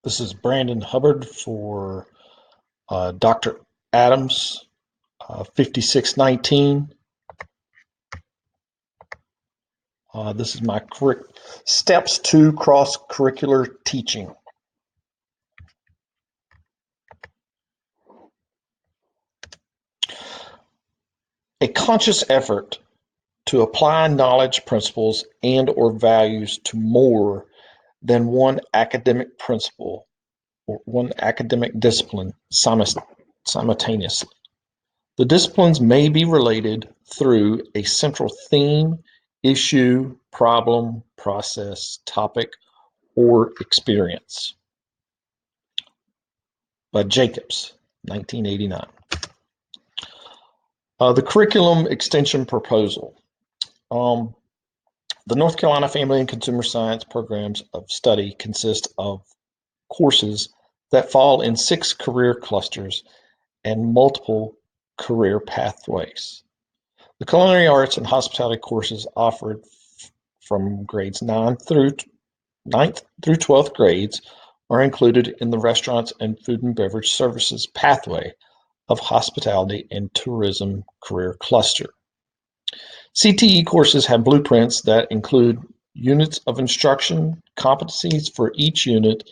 This is Brandon Hubbard for Dr. Adams, 5619. This is my steps to cross-curricular teaching. A conscious effort to apply knowledge principles and or values to more than one academic principle or one academic discipline simultaneously. The disciplines may be related through a central theme, issue, problem, process, topic, or experience. By Jacobs, 1989. The curriculum extension proposal. The North Carolina Family and Consumer Science programs of study consist of courses that fall in 6 career clusters and multiple career pathways. The culinary arts and hospitality courses offered from grades 9th through 12th grades are included in the restaurants and food and beverage services pathway of hospitality and tourism career cluster. CTE courses have blueprints that include units of instruction, competencies for each unit,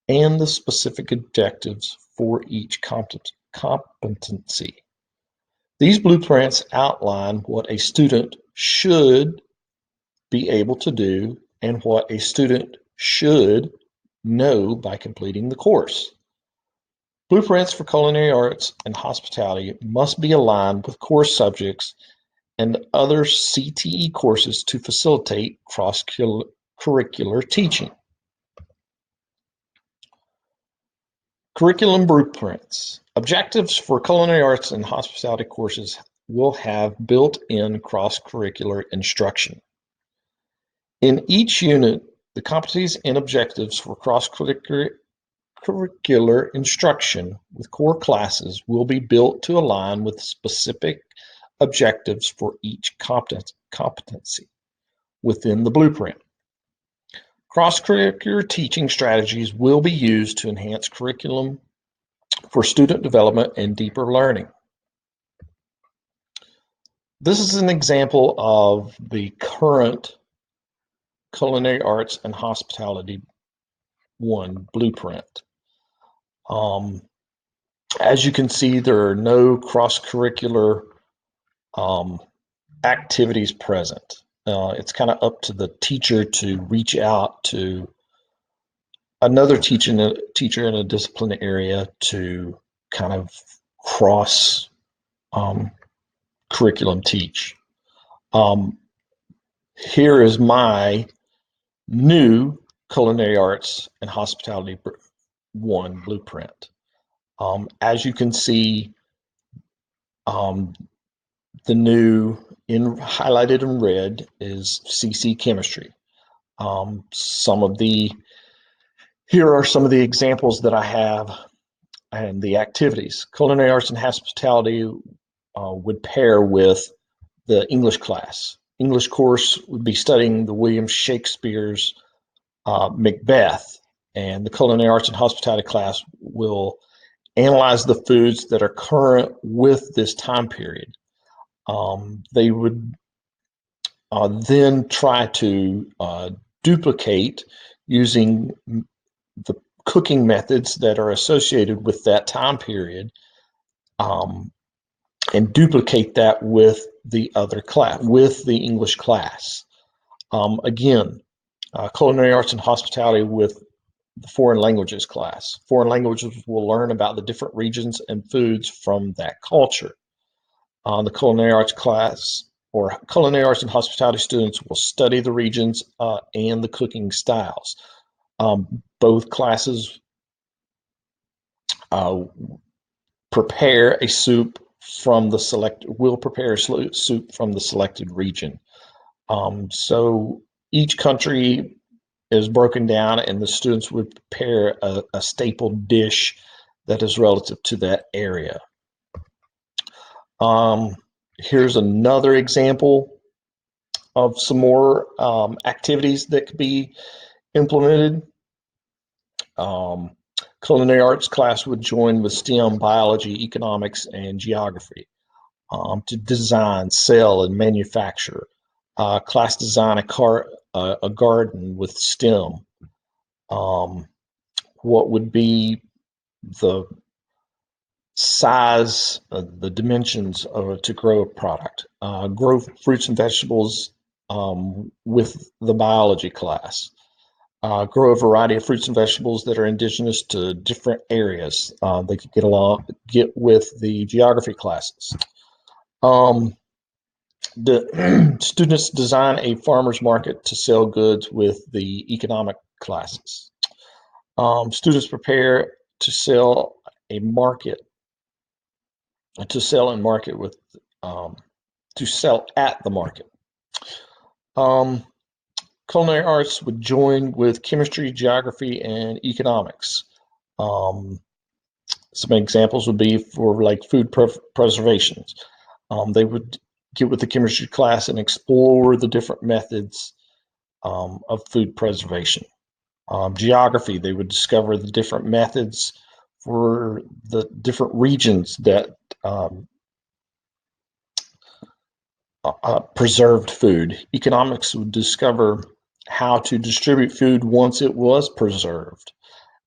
and the specific objectives for each competency. These blueprints outline what a student should be able to do and what a student should know by completing the course. Blueprints for culinary arts and hospitality must be aligned with course subjects and other CTE courses to facilitate cross-curricular teaching. Curriculum blueprints. Objectives for culinary arts and hospitality courses will have built-in cross-curricular instruction. In each unit, the competencies and objectives for cross-curricular instruction with core classes will be built to align with specific objectives for each competency within the blueprint. Cross-curricular teaching strategies will be used to enhance curriculum for student development and deeper learning. This is an example of the current Culinary Arts and Hospitality 1 blueprint. As you can see, there are no cross-curricular activities present. It's kind of up to the teacher to reach out to another teacher in a discipline area to kind of cross curriculum teach. Here is my new Culinary Arts and Hospitality 1 blueprint. As you can see, the new highlighted in red is CC Chemistry. Here are some of the examples that I have and the activities. Culinary Arts and Hospitality would pair with the English class. English course would be studying the William Shakespeare's Macbeth, and the Culinary Arts and Hospitality class will analyze the foods that are current with this time period. They would then try to duplicate using the cooking methods that are associated with that time period, and duplicate that with the other class, with the English class. Again, Culinary Arts and Hospitality with the Foreign Languages class. Foreign languages will learn about the different regions and foods from that culture. The Culinary Arts class, or Culinary Arts and Hospitality students, will study the regions and the cooking styles. Both classes prepare a soup from the soup from the selected region. So each country is broken down, and the students would prepare a staple dish that is relative to that area. Here's another example of some more activities that could be implemented. Culinary arts class would join with STEM, biology, economics, and geography to design, sell, and manufacture. Class design a garden with STEM. Um, what would be the size, the dimensions to grow a product? Grow fruits and vegetables with the biology class. Grow a variety of fruits and vegetables that are indigenous to different areas. They could get with the geography classes. Um, the students design a farmer's market to sell goods with the economic classes. Students prepare to sell a market to sell and market with um, to sell at the market. Um, Culinary arts would join with chemistry, geography, and economics. Um, some examples would be for like food preservation. They would get with the chemistry class and explore the different methods of food preservation. Geography, they would discover the different methods for the different regions that preserved food. Economics would discover how to distribute food once it was preserved.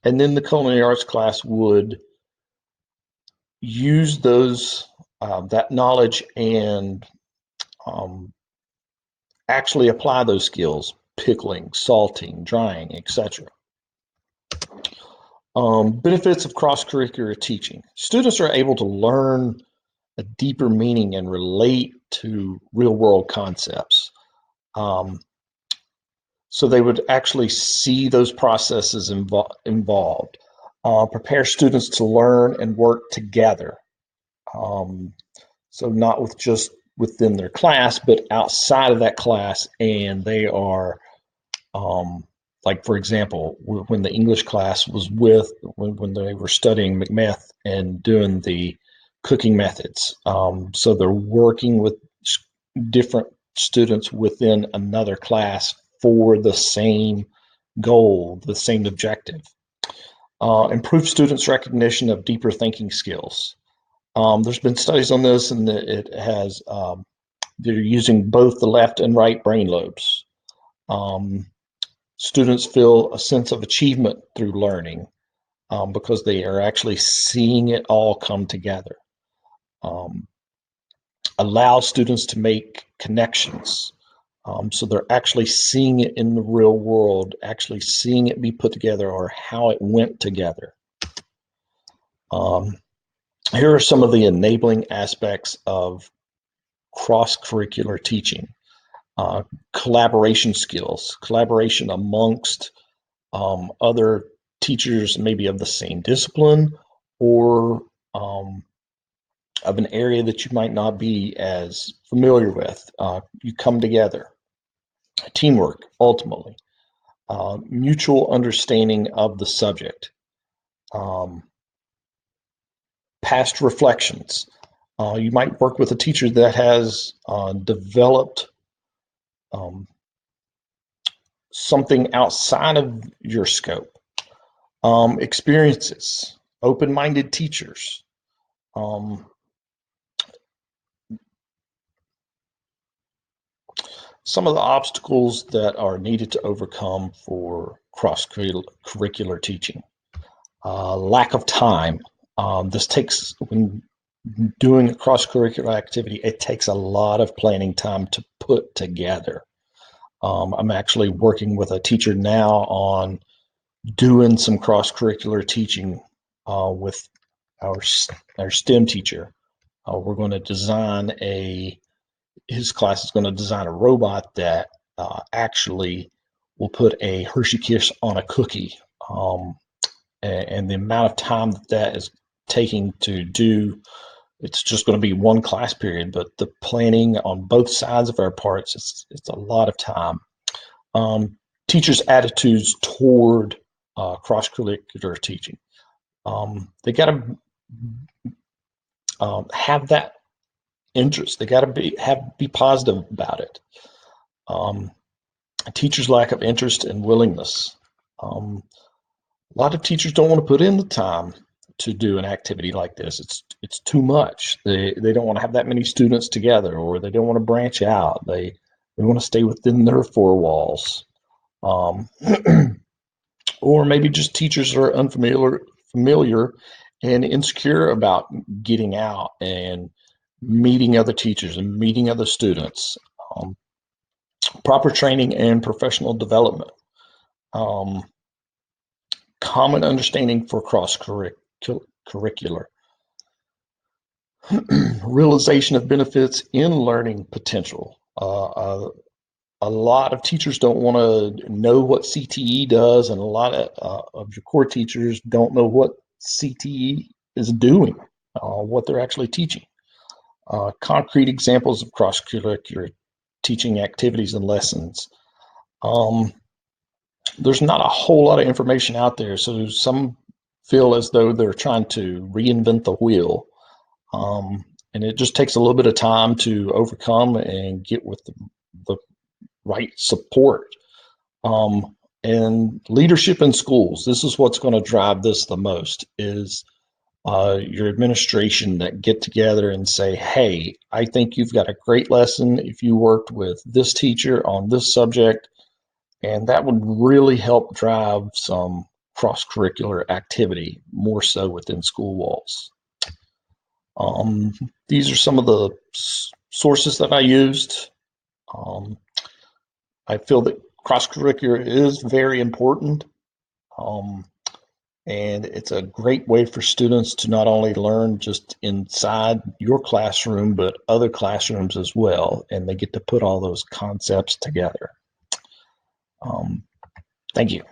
And then the culinary arts class would use that knowledge and um, actually apply those skills: pickling, salting, drying, etc. Benefits of cross-curricular teaching. Students are able to learn a deeper meaning and relate to real-world concepts. Um, so they would actually see those processes involved. Prepare students to learn and work together. Um, so not with just within their class, but outside of that class, and they are like, for example, when the English class was when they were studying Macbeth and doing the cooking methods. So they're working with different students within another class for the same goal, the same objective. Improve students' recognition of deeper thinking skills. There's been studies on this, and it has they're using both the left and right brain lobes. Um, Students feel a sense of achievement through learning because they are actually seeing it all come together. Um, Allow students to make connections. So they're actually seeing it in the real world, actually seeing it be put together or how it went together. Um, Here are some of the enabling aspects of cross-curricular teaching. Collaboration skills, collaboration amongst other teachers, maybe of the same discipline or of an area that you might not be as familiar with. You come together. Teamwork, ultimately. Mutual understanding of the subject. Um, Past reflections. You might work with a teacher that has developed um, something outside of your scope. Experiences, open-minded teachers. Um, some of the obstacles that are needed to overcome for cross-curricular teaching. Lack of time. This takes, when doing a cross-curricular activity, it takes a lot of planning time to put together. I'm actually working with a teacher now on doing some cross-curricular teaching with our STEM teacher. We're going to design his class is going to design a robot that actually will put a Hershey Kiss on a cookie. And the amount of time that is taking to do, it's just going to be one class period, but the planning on both sides of our parts, it's a lot of time. Teachers' attitudes toward cross-curricular teaching. They got to have that interest. They got to be positive about it. A teacher's lack of interest and willingness. Um, A lot of teachers don't want to put in the time to do an activity like this. It's too much. They don't want to have that many students together, or they don't want to branch out. They want to stay within their four walls. Um, or maybe just teachers are familiar and insecure about getting out and meeting other teachers and meeting other students. Um, Proper training and professional development. Um, Common understanding for curricular. Realization of benefits in learning potential. A lot of teachers don't want to know what CTE does, and a lot of your core teachers don't know what CTE is doing, what they're actually teaching. Concrete examples of cross curricular teaching activities and lessons. Um, there's not a whole lot of information out there, so some feel as though they're trying to reinvent the wheel. And it just takes a little bit of time to overcome and get with the right support. And leadership in schools, this is what's going to drive this the most, is your administration that get together and say, hey, I think you've got a great lesson if you worked with this teacher on this subject, and that would really help drive some cross-curricular activity more so within school walls. Um, these are some of the sources that I used. Um, I feel that cross-curricular is very important, um, and it's a great way for students to not only learn just inside your classroom, but other classrooms as well, and they get to put all those concepts together. Um, Thank you.